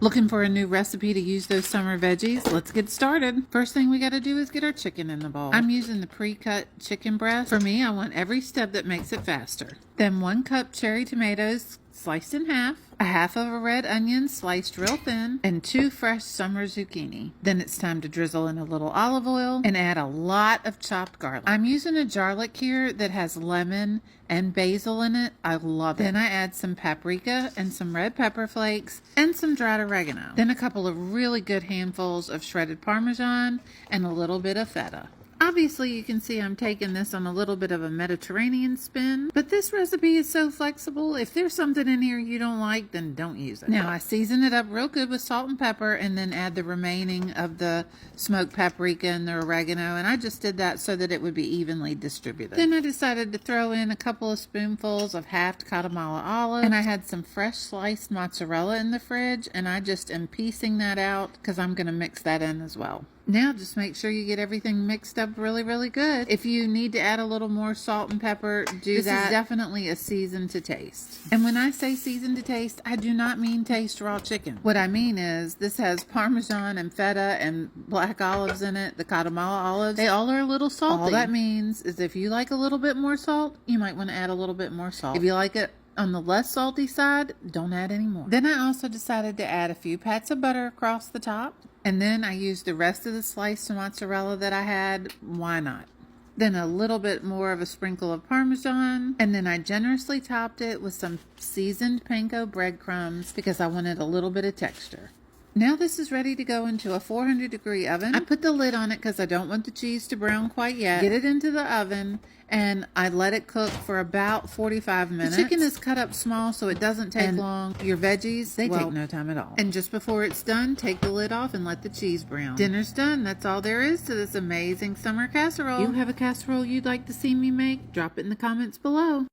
Looking for a new recipe to use those summer veggies? Let's get started. First thing we got to do is get our chicken in the bowl. I'm using the pre-cut chicken breast. For me, I want every step that makes it faster. Then 1 cup cherry tomatoes sliced in half, a half of a red onion sliced real thin, and 2 fresh summer zucchini. Then it's time to drizzle in a little olive oil and add a lot of chopped garlic. I'm using a garlic here that has lemon and basil in it. I love it. Then I add some paprika and some red pepper flakes and some dried oregano. Then a couple of really good handfuls of shredded Parmesan and a little bit of feta. Obviously, you can see I'm taking this on a little bit of a Mediterranean spin, but this recipe is so flexible. If there's something in here you don't like, then don't use it. Now, I season it up real good with salt and pepper and then add the remaining of the smoked paprika and the oregano, and I just did that so that it would be evenly distributed. Then I decided to throw in a couple of spoonfuls of halved Guatemala olives, and I had some fresh sliced mozzarella in the fridge, and I just am piecing that out because I'm going to mix that in as well. Now just make sure you get everything mixed up really, really good. If you need to add a little more salt and pepper, do that. This is definitely a season to taste. And when I say season to taste, I do not mean taste raw chicken. What I mean is this has Parmesan and feta and black olives in it, the Guatemala olives. They all are a little salty. All that means is if you like a little bit more salt, you might want to add a little bit more salt. If you like it on the less salty side, don't add any more. Then I also decided to add a few pats of butter across the top. And then I used the rest of the sliced mozzarella that I had. Why not? Then a little bit more of a sprinkle of Parmesan. And then I generously topped it with some seasoned panko breadcrumbs because I wanted a little bit of texture. Now this is ready to go into a 400-degree oven. I put the lid on it because I don't want the cheese to brown quite yet. Get it into the oven and I let it cook for about 45 minutes. The chicken is cut up small so it doesn't take long. Your veggies, they take no time at all. And just before it's done, take the lid off and let the cheese brown. Dinner's done. That's all there is to this amazing summer casserole. If you have a casserole you'd like to see me make, drop it in the comments below.